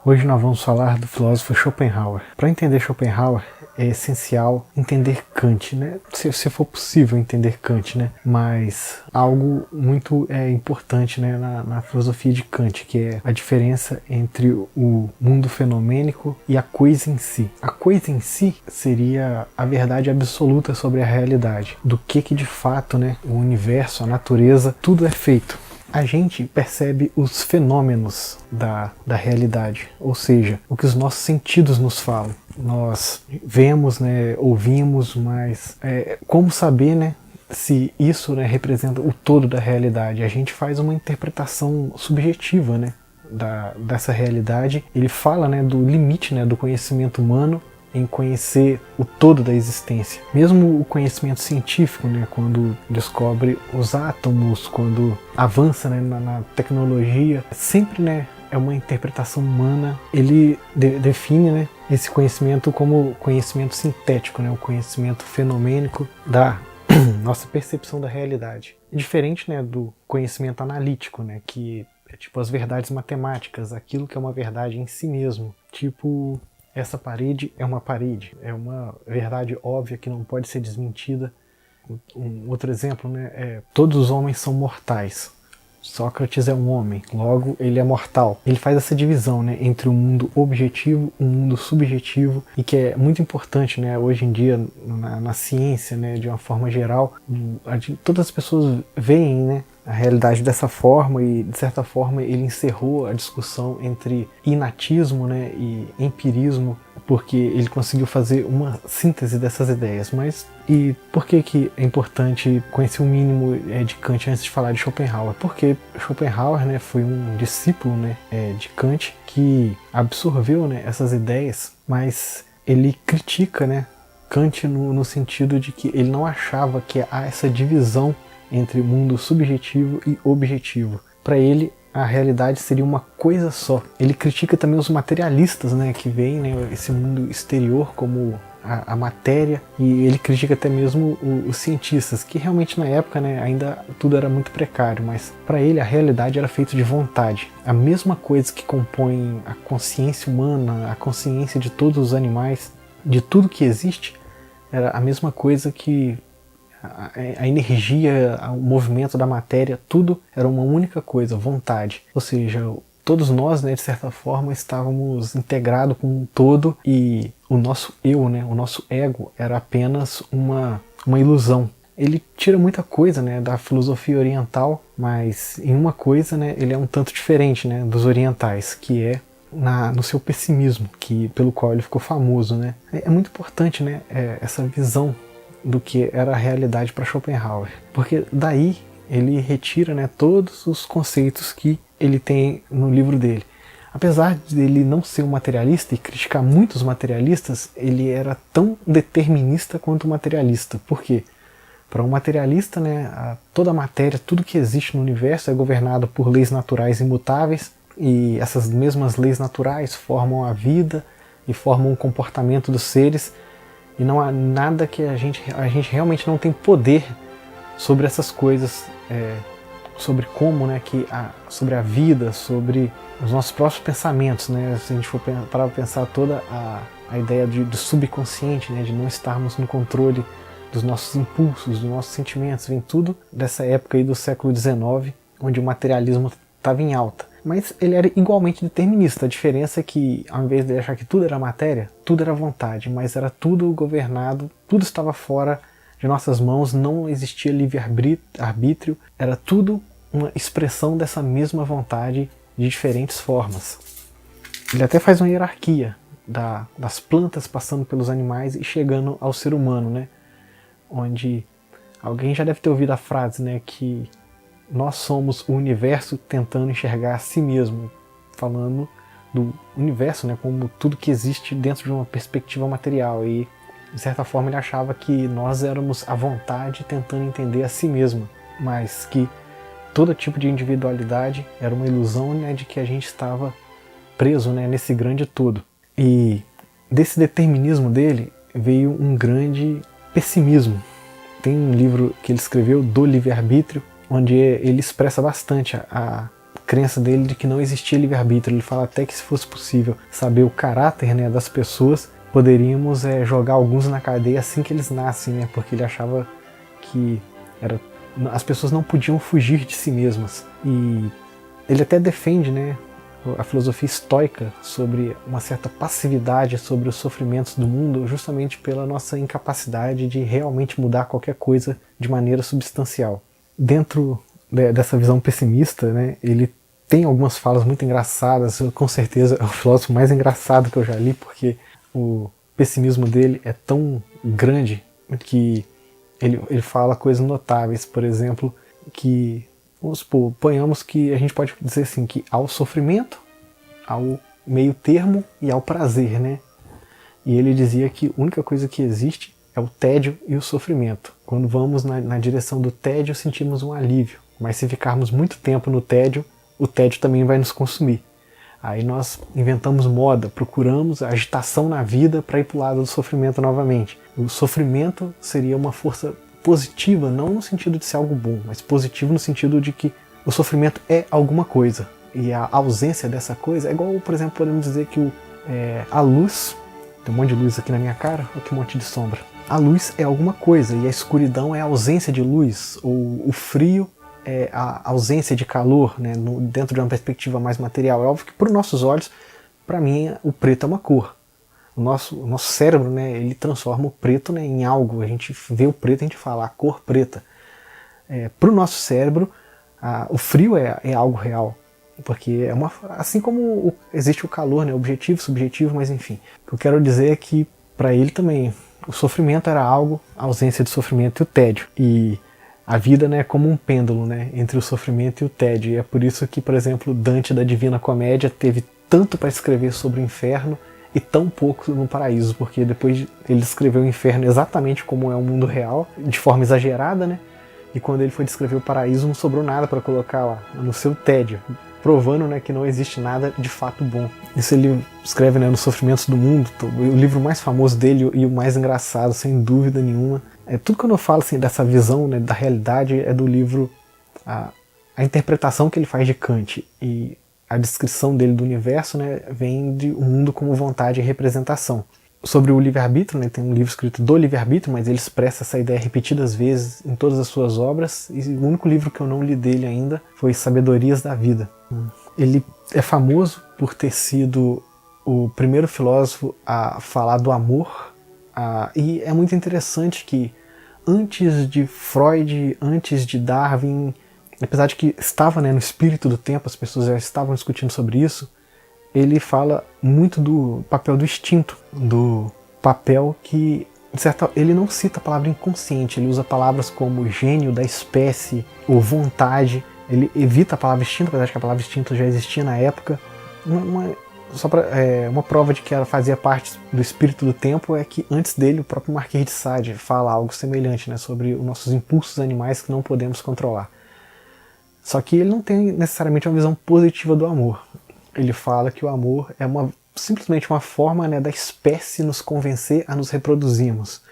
Hoje nós vamos falar do filósofo Schopenhauer. Para entender Schopenhauer é essencial entender Kant, né? Se for possível entender Kant, né? Mas algo muito importante, né, na filosofia de Kant, que é a diferença entre o mundo fenomênico e a coisa em si. A coisa em si seria a verdade absoluta sobre a realidade, do que de fato, né, o universo, a natureza, tudo é feito. A gente percebe os fenômenos da realidade, ou seja, o que os nossos sentidos nos falam. Nós vemos, né, ouvimos, mas como saber, né, se isso, né, representa o todo da realidade? A gente faz uma interpretação subjetiva, né, dessa realidade. Ele fala, né, do limite, né, do conhecimento humano em conhecer o todo da existência. Mesmo o conhecimento científico, né, quando descobre os átomos, quando avança, né, na tecnologia, sempre, né, é uma interpretação humana. Ele define, né, esse conhecimento como conhecimento sintético, né, o conhecimento fenomênico da nossa percepção da realidade. Diferente, né, do conhecimento analítico, né, que é tipo as verdades matemáticas, aquilo que é uma verdade em si mesmo. Tipo, essa parede é uma verdade óbvia que não pode ser desmentida. Um outro exemplo, né, todos os homens são mortais. Sócrates é um homem, logo ele é mortal. Ele faz essa divisão, né, entre o mundo objetivo e o mundo subjetivo, e que é muito importante, né, hoje em dia na ciência, né, de uma forma geral. Todas as pessoas veem, né, a realidade dessa forma, e de certa forma ele encerrou a discussão entre inatismo, né, e empirismo, porque ele conseguiu fazer uma síntese dessas ideias. Mas e por que é importante conhecer o mínimo de Kant antes de falar de Schopenhauer? Porque Schopenhauer, né, foi um discípulo, né, de Kant, que absorveu, né, essas ideias, mas ele critica, né, Kant no sentido de que ele não achava que há essa divisão entre mundo subjetivo e objetivo. Para ele, a realidade seria uma coisa só. Ele critica também os materialistas, né, que veem, né, esse mundo exterior como a matéria, e ele critica até mesmo os cientistas, que realmente na época, né, ainda tudo era muito precário, mas para ele a realidade era feita de vontade. A mesma coisa que compõe a consciência humana, a consciência de todos os animais, de tudo que existe, era a mesma coisa que a energia, o movimento da matéria, tudo era uma única coisa, vontade. Ou seja, todos nós, né, de certa forma, estávamos integrados com um todo, e o nosso eu, né, o nosso ego, era apenas uma ilusão. Ele tira muita coisa, né, da filosofia oriental, mas em uma coisa, né, ele é um tanto diferente, né, dos orientais, que é no seu pessimismo, pelo qual ele ficou famoso, né. É muito importante, né, essa visão do que era a realidade para Schopenhauer, porque daí ele retira, né, todos os conceitos que ele tem no livro dele. Apesar de ele não ser um materialista e criticar muitos materialistas, ele era tão determinista quanto materialista. Por quê? Para um materialista, né, toda a matéria, tudo que existe no universo é governado por leis naturais imutáveis, e essas mesmas leis naturais formam a vida e formam o comportamento dos seres, e não há nada que a gente realmente não tem poder sobre essas coisas, sobre como, né, sobre a vida, sobre os nossos próprios pensamentos, né, se a gente for parar para pensar toda a ideia do subconsciente, né, de não estarmos no controle dos nossos impulsos, dos nossos sentimentos, vem tudo dessa época aí do século XIX, onde o materialismo estava em alta. Mas ele era igualmente determinista. A diferença é que, ao invés de achar que tudo era matéria, tudo era vontade, mas era tudo governado, tudo estava fora de nossas mãos, não existia livre-arbítrio, era tudo uma expressão dessa mesma vontade de diferentes formas. Ele até faz uma hierarquia das plantas passando pelos animais e chegando ao ser humano, né? Onde alguém já deve ter ouvido a frase, né, que nós somos o universo tentando enxergar a si mesmo, falando do universo, né, como tudo que existe dentro de uma perspectiva material. E de certa forma ele achava que nós éramos a vontade tentando entender a si mesma, mas que todo tipo de individualidade era uma ilusão, né, de que a gente estava preso, né, nesse grande todo. E desse determinismo dele veio um grande pessimismo. Tem um livro que ele escreveu, Do Livre-Arbítrio, onde ele expressa bastante crença dele de que não existia livre-arbítrio. Ele fala até que se fosse possível saber o caráter, né, das pessoas, poderíamos jogar alguns na cadeia assim que eles nascem, né, porque ele achava que as pessoas não podiam fugir de si mesmas. E ele até defende, né, a filosofia estoica sobre uma certa passividade sobre os sofrimentos do mundo, justamente pela nossa incapacidade de realmente mudar qualquer coisa de maneira substancial. Dentro dessa visão pessimista, né, ele tem algumas falas muito engraçadas. Com certeza é o filósofo mais engraçado que eu já li, porque o pessimismo dele é tão grande que ele fala coisas notáveis. Por exemplo, que, vamos supor, ponhamos que a gente pode dizer assim, que há o sofrimento, ao meio termo e ao prazer, né? E ele dizia que a única coisa que existe é o tédio e o sofrimento. Quando vamos na direção do tédio, sentimos um alívio, mas se ficarmos muito tempo no tédio, o tédio também vai nos consumir. Aí nós inventamos moda, procuramos a agitação na vida para ir para o lado do sofrimento novamente. O sofrimento seria uma força positiva, não no sentido de ser algo bom, mas positivo no sentido de que o sofrimento é alguma coisa. E a ausência dessa coisa é igual, por exemplo, podemos dizer que a luz, tem um monte de luz aqui na minha cara, olha que monte de sombra. A luz é alguma coisa e a escuridão é a ausência de luz, ou o frio é a ausência de calor, né, dentro de uma perspectiva mais material. É óbvio que para os nossos olhos, para mim, o preto é uma cor. O nosso cérebro, né, ele transforma o preto, né, em algo. A gente vê o preto e a gente fala a cor preta. Para o nosso cérebro, o frio é algo real. Porque assim como existe o calor, né, objetivo, subjetivo, mas enfim. O que eu quero dizer é que para ele também o sofrimento era algo, a ausência de sofrimento e o tédio. E a vida, né, é como um pêndulo, né, entre o sofrimento e o tédio. E é por isso que, por exemplo, Dante da Divina Comédia teve tanto para escrever sobre o inferno e tão pouco no paraíso, porque depois ele descreveu o inferno exatamente como é o mundo real, de forma exagerada, né? E quando ele foi descrever o paraíso, não sobrou nada para colocar lá, no seu tédio, provando, né, que não existe nada de fato bom. Isso ele escreve, né, nos Sofrimentos do Mundo, o livro mais famoso dele e o mais engraçado, sem dúvida nenhuma. Tudo quando eu falo assim, dessa visão, né, da realidade é do livro, a interpretação que ele faz de Kant e a descrição dele do universo, né, vem de um mundo como vontade e representação. Sobre o livre-arbítrio, né, tem um livro escrito do livre-arbítrio, mas ele expressa essa ideia repetidas vezes em todas as suas obras, e o único livro que eu não li dele ainda foi Sabedorias da Vida. Ele é famoso por ter sido o primeiro filósofo a falar do amor, e é muito interessante que antes de Freud, antes de Darwin, apesar de que estava, né, no espírito do tempo, as pessoas já estavam discutindo sobre isso, ele fala muito do papel do instinto, do papel que, ele não cita a palavra inconsciente, ele usa palavras como gênio da espécie ou vontade, ele evita a palavra instinto, apesar de que a palavra instinto já existia na época. Uma prova de que ela fazia parte do espírito do tempo é que antes dele o próprio Marquês de Sade fala algo semelhante, né, sobre os nossos impulsos animais que não podemos controlar. Só que ele não tem necessariamente uma visão positiva do amor. Ele fala que o amor é simplesmente uma forma, né, da espécie nos convencer a nos reproduzirmos.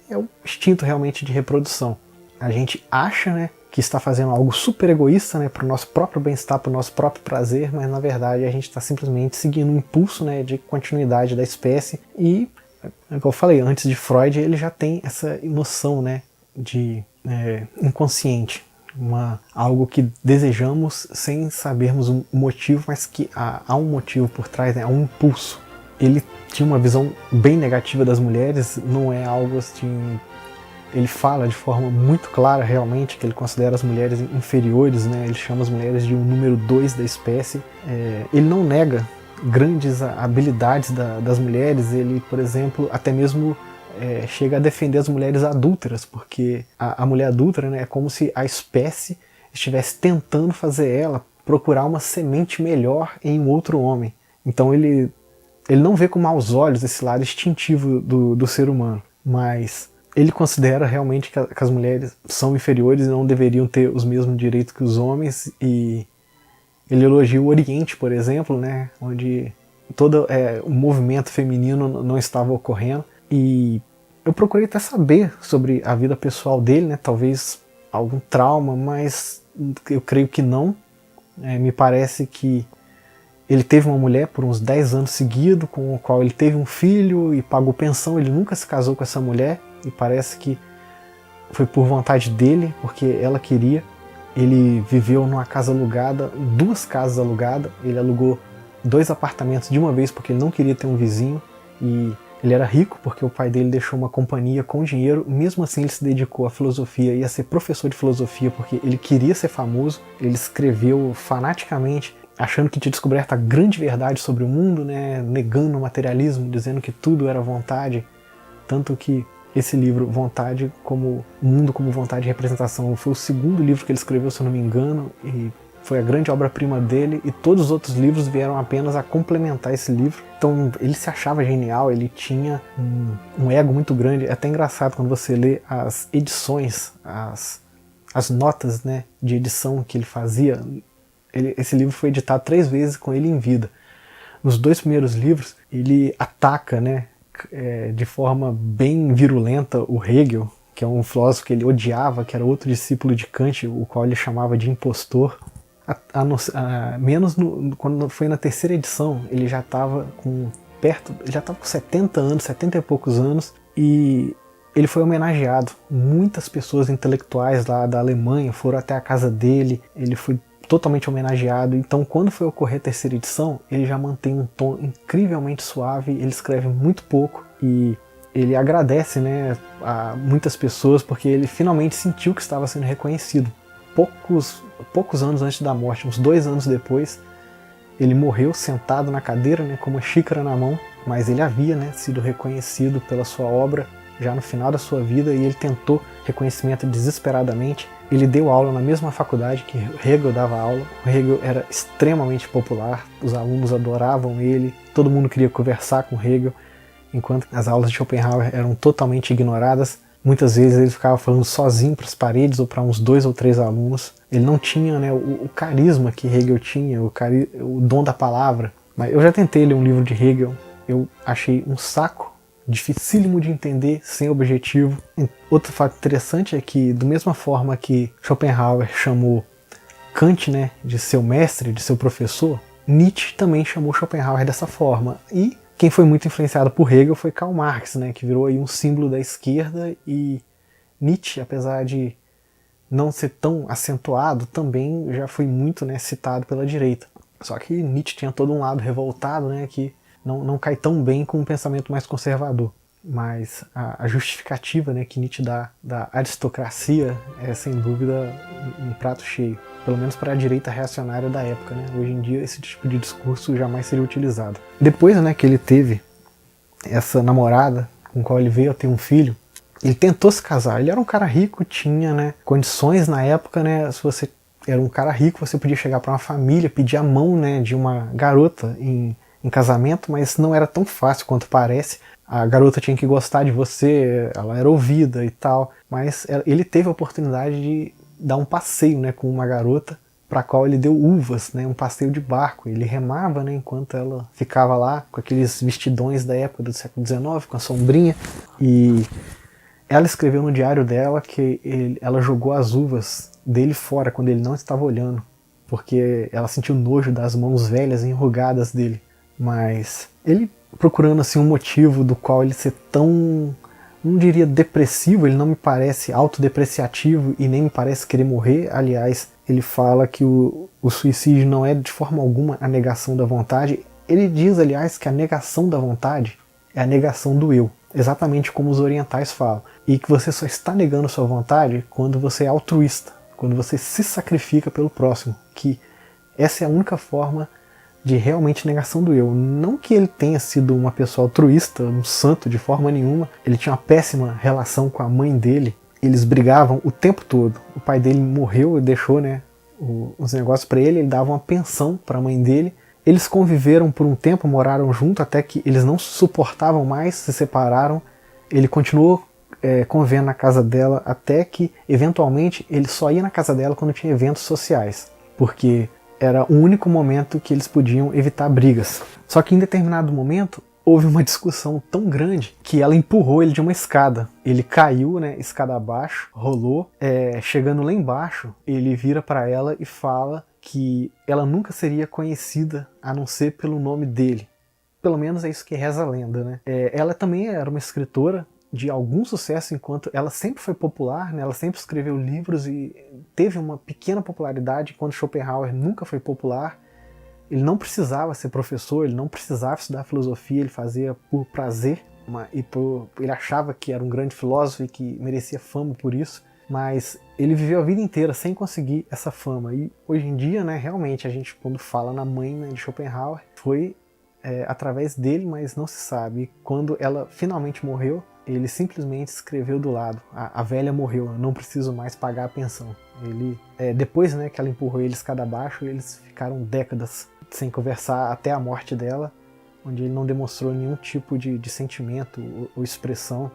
É o instinto realmente de reprodução. A gente acha, né, que está fazendo algo super egoísta, né, para o nosso próprio bem-estar, para o nosso próprio prazer, mas na verdade a gente está simplesmente seguindo um impulso, né, de continuidade da espécie. E, como eu falei, antes de Freud ele já tem essa noção, né, de inconsciente. Algo que desejamos sem sabermos o motivo, mas que há um motivo por trás, né? Há um impulso. Ele tinha uma visão bem negativa das mulheres, não é algo assim... Ele fala de forma muito clara realmente que ele considera as mulheres inferiores, né? Ele chama as mulheres de um número 2 da espécie. Ele não nega grandes habilidades das mulheres, ele, por exemplo, até mesmo... chega a defender as mulheres adúlteras, porque a mulher adúltera, né, é como se a espécie estivesse tentando fazer ela procurar uma semente melhor em um outro homem. Então ele não vê com maus olhos esse lado instintivo do ser humano, mas ele considera realmente que as mulheres são inferiores e não deveriam ter os mesmos direitos que os homens, e ele elogia o Oriente, por exemplo, né, onde todo o movimento feminino não estava ocorrendo. E eu procurei até saber sobre a vida pessoal dele, né? Talvez algum trauma, mas eu creio que não. Me parece que ele teve uma mulher por uns 10 anos seguidos, com o qual ele teve um filho e pagou pensão. Ele nunca se casou com essa mulher, e parece que foi por vontade dele, porque ela queria. Ele viveu numa casa alugada, 2 casas alugadas. Ele alugou 2 apartamentos de uma vez porque ele não queria ter um vizinho. E ele era rico porque o pai dele deixou uma companhia com dinheiro. Mesmo assim, ele se dedicou à filosofia e a ser professor de filosofia porque ele queria ser famoso. Ele escreveu fanaticamente, achando que tinha descoberto a grande verdade sobre o mundo, né? Negando o materialismo, dizendo que tudo era vontade. Tanto que esse livro, Vontade como O Mundo como Vontade e Representação, foi o 2º livro que ele escreveu, se eu não me engano, e foi a grande obra-prima dele, e todos os outros livros vieram apenas a complementar esse livro. Então ele se achava genial, ele tinha um ego muito grande. É até engraçado quando você lê as edições, as notas, né, de edição que ele fazia. Esse livro foi editado 3 vezes com ele em vida. Nos 2 primeiros livros, ele ataca, né, de forma bem virulenta o Hegel, que é um filósofo que ele odiava, que era outro discípulo de Kant, o qual ele chamava de impostor. Quando foi na 3ª edição, ele já estava com 70 anos, 70 e poucos anos, e ele foi homenageado. Muitas pessoas intelectuais lá da Alemanha foram até a casa dele, ele foi totalmente homenageado. Então, quando foi ocorrer a 3ª edição, ele já mantém um tom incrivelmente suave, ele escreve muito pouco e ele agradece, né, a muitas pessoas porque ele finalmente sentiu que estava sendo reconhecido. Poucos anos antes da morte, uns 2 anos depois, ele morreu sentado na cadeira, né, com uma xícara na mão, mas ele havia, né, sido reconhecido pela sua obra já no final da sua vida, e ele tentou reconhecimento desesperadamente. Ele deu aula na mesma faculdade que Hegel dava aula. O Hegel era extremamente popular, os alunos adoravam ele, todo mundo queria conversar com Hegel, enquanto as aulas de Schopenhauer eram totalmente ignoradas. Muitas vezes ele ficava falando sozinho para as paredes ou para uns 2 ou 3 alunos. Ele não tinha, né, o carisma que Hegel tinha, o dom da palavra. Mas eu já tentei ler um livro de Hegel, eu achei um saco, dificílimo de entender, sem objetivo. Outro fato interessante é que, da mesma forma que Schopenhauer chamou Kant, né, de seu mestre, de seu professor, Nietzsche também chamou Schopenhauer dessa forma. E quem foi muito influenciado por Hegel foi Karl Marx, né, que virou aí um símbolo da esquerda, e Nietzsche, apesar de não ser tão acentuado, também já foi muito, né, citado pela direita. Só que Nietzsche tinha todo um lado revoltado, né, que não cai tão bem com um pensamento mais conservador. Mas a justificativa, né, que Nietzsche dá da aristocracia é sem dúvida um prato cheio, pelo menos para a direita reacionária da época, né? Hoje em dia esse tipo de discurso jamais seria utilizado. Depois, né, que ele teve essa namorada com a qual ele veio a ter um filho, ele tentou se casar. Ele era um cara rico, tinha, né, condições na época, né? Se você era um cara rico, você podia chegar para uma família, pedir a mão, né, de uma garota em casamento, mas não era tão fácil quanto parece. A garota tinha que gostar de você, ela era ouvida e tal, mas ele teve a oportunidade de dar um passeio, né, com uma garota para a qual ele deu uvas, né, um passeio de barco. Ele remava, né, enquanto ela ficava lá com aqueles vestidões da época do século XIX, com a sombrinha, e ela escreveu no diário dela que ela jogou as uvas dele fora quando ele não estava olhando, porque ela sentiu nojo das mãos velhas e enrugadas dele. Mas ele, procurando assim um motivo do qual ele ser tão, não diria depressivo, ele não me parece autodepreciativo e nem me parece querer morrer. Aliás, ele fala que o suicídio não é de forma alguma a negação da vontade. Ele diz, aliás, que a negação da vontade é a negação do eu, exatamente como os orientais falam, e que você só está negando sua vontade quando você é altruísta, quando você se sacrifica pelo próximo, que essa é a única forma de realmente negação do eu. Não que ele tenha sido uma pessoa altruísta, um santo de forma nenhuma. Ele tinha uma péssima relação com a mãe dele. Eles brigavam o tempo todo. O pai dele morreu e deixou, né, os negócios para ele. Ele dava uma pensão para a mãe dele. Eles conviveram por um tempo, moraram junto, até que eles não suportavam mais, se separaram. Ele continuou convivendo na casa dela, até que eventualmente ele só ia na casa dela quando tinha eventos sociais, porque era o único momento que eles podiam evitar brigas. Só que em determinado momento houve uma discussão tão grande que ela empurrou ele de uma escada. Ele caiu, né, escada abaixo, rolou. Chegando lá embaixo, ele vira para ela e fala que ela nunca seria conhecida a não ser pelo nome dele. Pelo menos é isso que reza a lenda, né? Ela também era uma escritora de algum sucesso, enquanto ela sempre foi popular, né? Ela sempre escreveu livros e teve uma pequena popularidade, enquanto Schopenhauer nunca foi popular. Ele não precisava ser professor, ele não precisava estudar filosofia, ele fazia por prazer, ele achava que era um grande filósofo e que merecia fama por isso, mas ele viveu a vida inteira sem conseguir essa fama. E hoje em dia, né, realmente, a gente, quando fala na mãe, né, de Schopenhauer, foi através dele, mas não se sabe. E quando ela finalmente morreu, ele simplesmente escreveu do lado: a velha morreu, eu não preciso mais pagar a pensão. Depois, né, que ela empurrou ele escada abaixo, eles ficaram décadas sem conversar até a morte dela, onde ele não demonstrou nenhum tipo de sentimento ou expressão.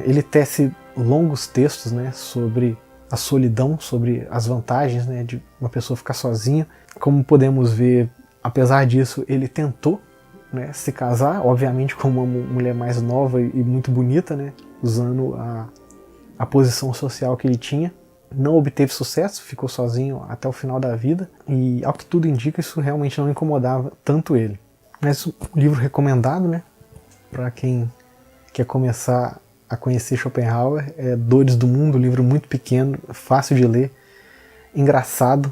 Ele tece longos textos, né, sobre a solidão, sobre as vantagens, né, de uma pessoa ficar sozinha. Como podemos ver, apesar disso, ele tentou, né, se casar, obviamente com uma mulher mais nova e muito bonita, né, usando a posição social que ele tinha. Não obteve sucesso, ficou sozinho até o final da vida, e ao que tudo indica, isso realmente não incomodava tanto ele. Mas um livro recomendado, né, para quem quer começar a conhecer Schopenhauer, é Dores do Mundo, um livro muito pequeno, fácil de ler, engraçado,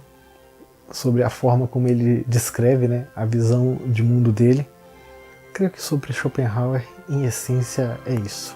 sobre a forma como ele descreve, né, a visão de mundo dele. Creio que sobre Schopenhauer, em essência, é isso.